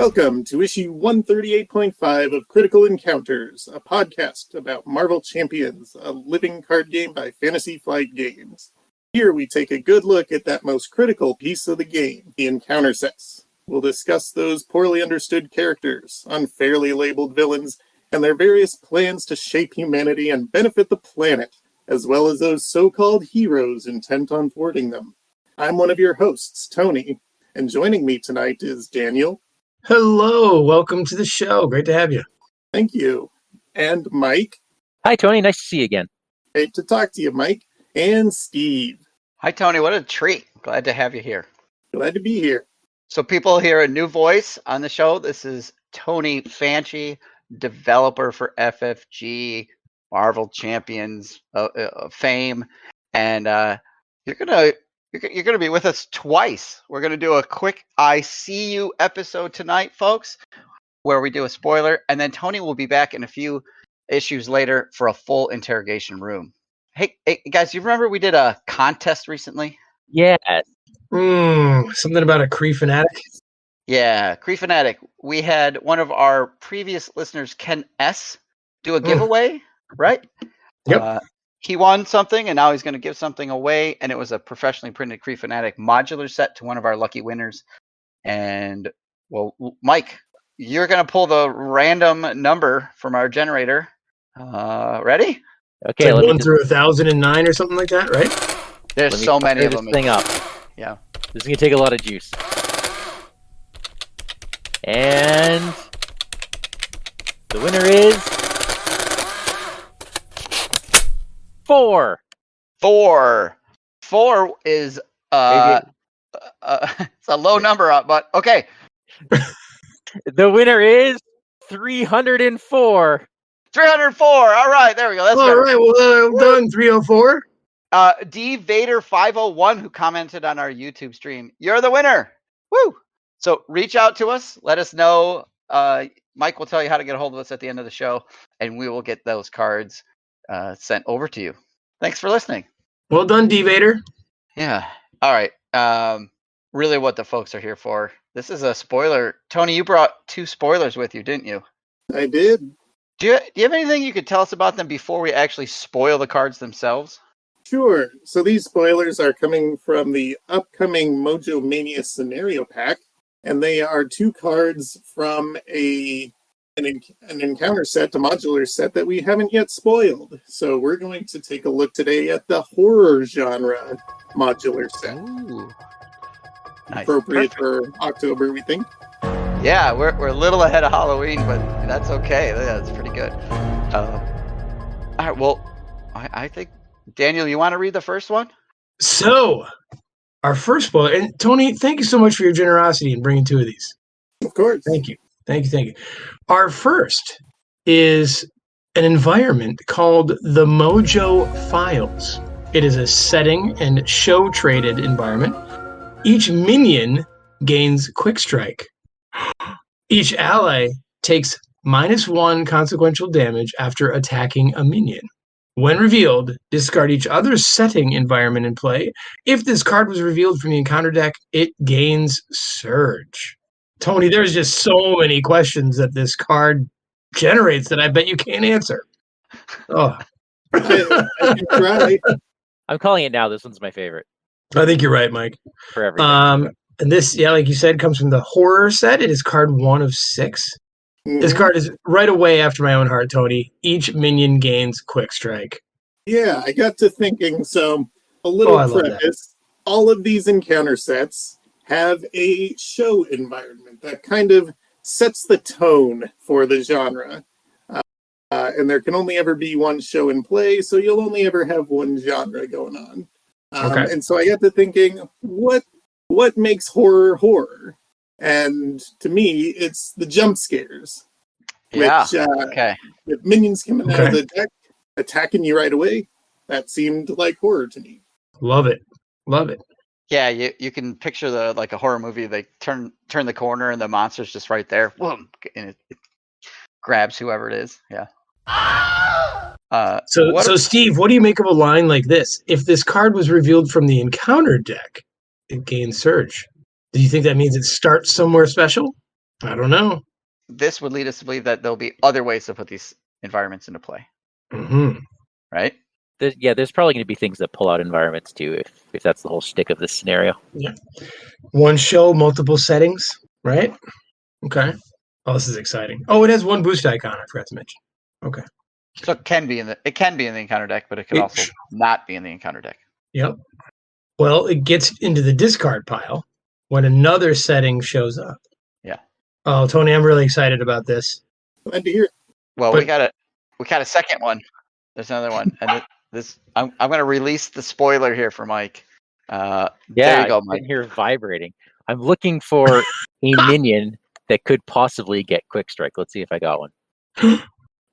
Welcome to issue 138.5 of Critical Encounters, a podcast about Marvel Champions, a living card game by Fantasy Flight Games. Here we take a good look at that most critical piece of the game, the encounter sets. We'll discuss those poorly understood characters, unfairly labeled villains, and their various plans to shape humanity and benefit the planet, as well as those so-called heroes intent on thwarting them. I'm one of your hosts, Tony, and joining me tonight is Daniel. Hello, welcome to the show. Great to have you. Thank you. And Mike. Hi, Tony. Nice to see you again. Great to talk to you, Mike. And Steve. Hi, Tony. What a treat. Glad to have you here. Glad to be here. So people hear a new voice on the show. This is Tony Fanchi, developer for FFG, Marvel Champions fame. And you're gonna be with us twice. We're gonna do a quick I See You episode tonight, folks, where we do a spoiler, and then Tony will be back in a few issues later for a full interrogation room. Hey guys, you remember we did a contest recently? Yeah. Something about a Kree fanatic? Yeah, Kree fanatic. We had one of our previous listeners, Ken S., do a giveaway, right? Yep. He won something, and now he's going to give something away, and it was a professionally printed Kree Fanatic modular set to one of our lucky winners. And, well, Mike, you're going to pull the random number from our generator. Ready? Okay. Like 1 through 1,009 or something like that, right? There's so many of them. Thing up. Yeah. This is going to take a lot of juice. And the winner is 4. 4 is it's a low number, but okay. The winner is 304. 304. All right, there we go. That's all better. right. Well done, 304. D Vader 501, who commented on our YouTube stream, you're the winner. Woo! So reach out to us. Let us know. Mike will tell you how to get a hold of us at the end of the show, and we will get those cards sent over to you. Thanks for listening. Well done, D Vader. Yeah. All right. Really what the folks are here for. This is a spoiler. Tony, you brought 2 spoilers with you, didn't you? I did. Do you have anything you could tell us about them before we actually spoil the cards themselves? Sure. So these spoilers are coming from the upcoming MojoMania Scenario pack, and they are 2 cards from an encounter set, a modular set that we haven't yet spoiled. So we're going to take a look today at the horror genre modular set. Ooh. Nice. Appropriate for October, we think. Yeah, we're a little ahead of Halloween, but that's okay. That's pretty good. All right, well, I think, Daniel, you want to read the first one? So, our first spoiler, and Tony, thank you so much for your generosity in bringing 2 of these. Of course. Thank you. Our first is an environment called the Mojo Files. It is a setting and show-traded environment. Each minion gains Quick Strike. Each ally takes -1 consequential damage after attacking a minion. When revealed, discard each other's setting environment in play. If this card was revealed from the encounter deck, it gains Surge. Tony, there's just so many questions that this card generates that I bet you can't answer. Oh, I can try. I'm calling it now. This one's my favorite. I think you're right, Mike. For everything. And this, yeah, like you said, comes from the horror set. It is card 1 of 6. Mm-hmm. This card is right away after my own heart, Tony. Each minion gains Quick Strike. Yeah, I got to thinking, so a little preface. All of these encounter sets have a show environment that kind of sets the tone for the genre. And there can only ever be one show in play, so you'll only ever have one genre going on. Okay. And so I got to thinking, what makes horror? And to me, it's the jump scares. Yeah. Which, with minions coming out of the deck, attacking you right away, that seemed like horror to me. Love it. Yeah, you can picture a horror movie. They turn the corner and the monster's just right there. Boom, and it grabs whoever it is. Yeah. So Steve, what do you make of a line like this? If this card was revealed from the encounter deck, it gains Surge. Do you think that means it starts somewhere special? I don't know. This would lead us to believe that there'll be other ways to put these environments into play. Mm-hmm. Right? There's probably going to be things that pull out environments too, if that's the whole shtick of this scenario. Yeah. One show, multiple settings, right? Okay. Oh, this is exciting. Oh, it has one boost icon. I forgot to mention. Okay. So it can be in the encounter deck, but it could also not be in the encounter deck. Yep. Well, it gets into the discard pile when another setting shows up. Yeah. Oh, Tony, I'm really excited about this. Glad to hear it. Well, we got a second one. There's another one, and I'm going to release the spoiler here for Mike. There you go, I'm Mike. sitting here vibrating. I'm looking for a minion that could possibly get Quick Strike. Let's see if I got one.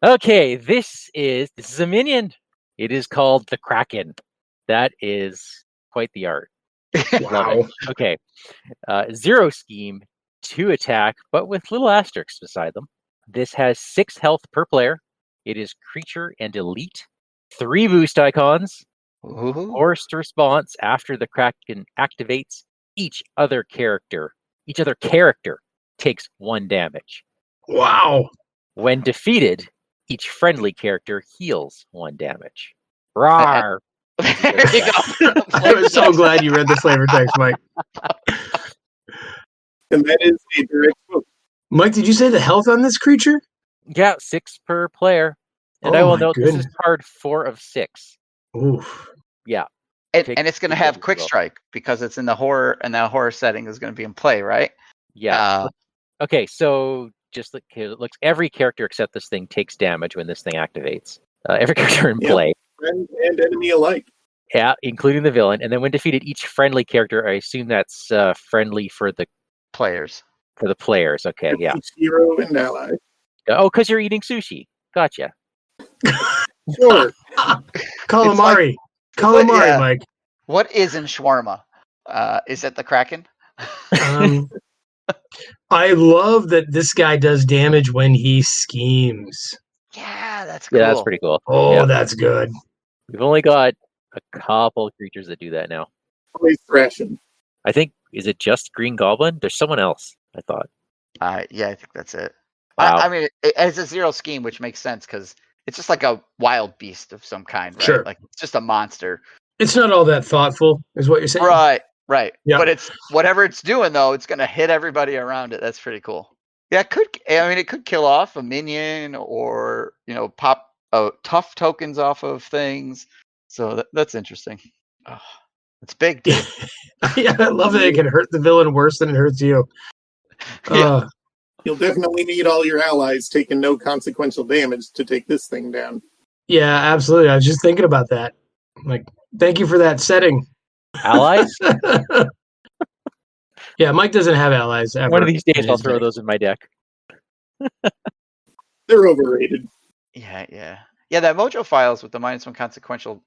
Okay, this is a minion. It is called the Kraken. That is quite the art. Wow. Okay. 0 scheme, 2 attack, but with little asterisks beside them. This has 6 health per player. It is creature and elite. 3 boost icons. Ooh. Forced response after the Kraken activates. Each other character takes 1 damage. Wow. When defeated, each friendly character heals 1 damage. Rraaarhh. There you go. I'm so glad you read the flavor text, Mike. And that is a direct quote. Mike, did you say the health on this creature? Yeah, 6 per player. And I will note this is card 4 of 6. Oof. Yeah. And it's going to have Quick Strike because it's in the horror, and that horror setting is going to be in play, right? Yeah. Okay, so just look, every character except this thing takes damage when this thing activates. Every character in play. Friend and enemy alike. Yeah, including the villain. And then when defeated, each friendly character, I assume that's friendly for the players. For the players, okay, yeah. Each hero and ally. Oh, because you're eating sushi. Gotcha. Sure. Calamari. Calamari, yeah. Mike. What is in shawarma? Is it the Kraken? I love that this guy does damage when he schemes. Yeah, that's cool. Yeah, that's pretty cool. Oh, yeah. That's good. We've only got a couple of creatures that do that now. Always thrashing. I think, is it just Green Goblin? There's someone else, I thought. Yeah, I think that's it. Wow. I mean, it's a 0 scheme, which makes sense because it's just like a wild beast of some kind, right? Sure. Like it's just a monster. It's not all that thoughtful, is what you're saying? Right. Yeah. But it's whatever it's doing, though, it's going to hit everybody around it. That's pretty cool. Yeah, it could kill off a minion or, pop tough tokens off of things. So that's interesting. Oh, it's big, dude. Yeah, I love that it can hurt the villain worse than it hurts you. Yeah. You'll definitely need all your allies taking no consequential damage to take this thing down. Yeah, absolutely. I was just thinking about that. Like, thank you for that setting. Allies? Yeah, Mike doesn't have allies ever. One of these days I'll throw those in my deck. They're overrated. Yeah. Yeah, that Mojo Files with the -1 consequential,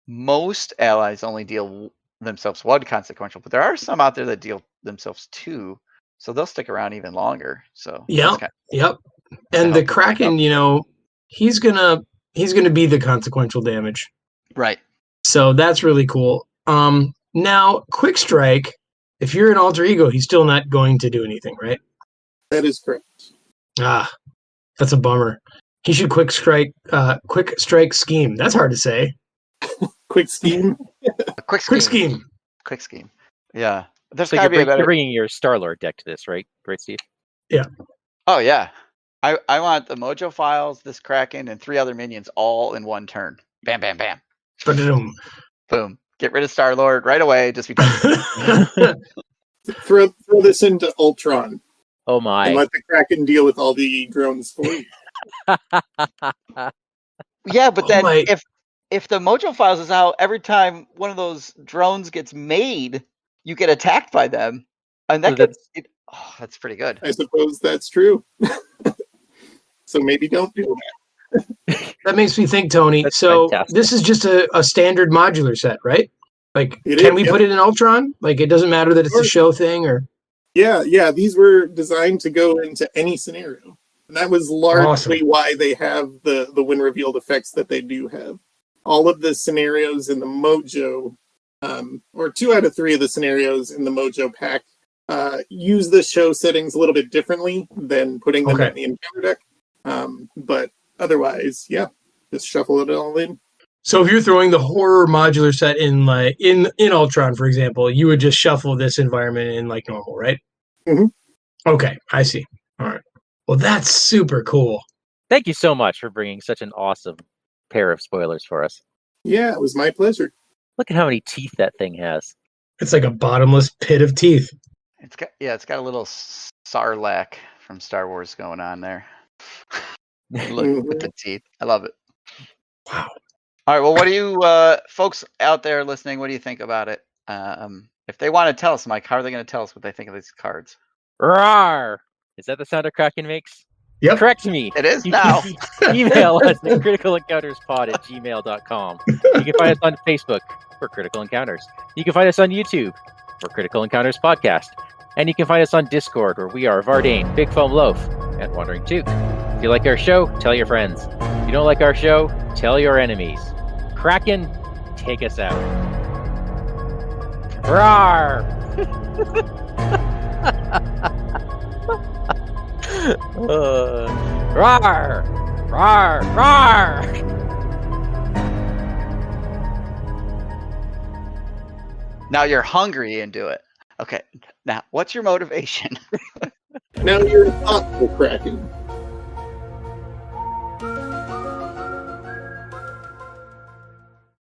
most allies only deal themselves 1 consequential, but there are some out there that deal themselves 2, so they'll stick around even longer. So Yep. And the Kraken, he's gonna be the consequential damage. Right. So that's really cool. Now, Quick Strike, if you're an alter ego, he's still not going to do anything, right? That is correct. That's a bummer. He should quick strike scheme. That's hard to say. Quick scheme. Quick scheme. Yeah. There's So you're bringing your Star-Lord deck to this, right? Great, Steve. Yeah. Oh yeah. I want the Mojo Files, this Kraken, and 3 other minions all in 1 turn. Bam, bam, bam. Ba-da-dum. Boom. Get rid of Star-Lord right away just because. Throw this into Ultron. Oh my. And let the Kraken deal with all the drones for you. Yeah, but then if the Mojo Files is out, every time one of those drones gets made, you get attacked by them. And that's pretty good. I suppose that's true. So maybe don't do that. That makes me think, Tony. That's so fantastic. This is just a standard modular set, right? Like, Can we put it in Ultron? Like, it doesn't matter that it's a show thing, or? Yeah. These were designed to go into any scenario. And that was largely why they have the win revealed effects that they do have. All of the scenarios in the Mojo, or 2 out of 3 of the scenarios in the Mojo pack use the show settings a little bit differently than putting them Okay. in the encounter deck. But otherwise, yeah, just shuffle it all in. So if you're throwing the horror modular set in like in Ultron, for example, you would just shuffle this environment in like normal, right? Mhm. Okay, I see. All right. Well, that's super cool. Thank you so much for bringing such an awesome pair of spoilers for us. Yeah, it was my pleasure. Look at how many teeth that thing has. It's like a bottomless pit of teeth. It's got a little Sarlacc from Star Wars going on there. Look with the teeth. I love it. Wow. All right. Well, what do you folks out there listening? What do you think about it? If they want to tell us, Mike, how are they going to tell us what they think of these cards? Rraaarhh! Is that the sound a Kraken makes? Yep. Correct me. It is You now. can email us at criticalencounterspod@gmail.com. You can find us on Facebook for Critical Encounters. You can find us on YouTube for Critical Encounters Podcast. And you can find us on Discord, where we are Vardane, Big Foam Loaf, and Wandering Took. If you like our show, tell your friends. If you don't like our show, tell your enemies. Kraken, take us out. Rraaarhh! Rraaarhh! Rraaarhh! Rraaarhh! Now you're hungry into it. Okay. Now, what's your motivation? Now you're thoughtful, Kraken.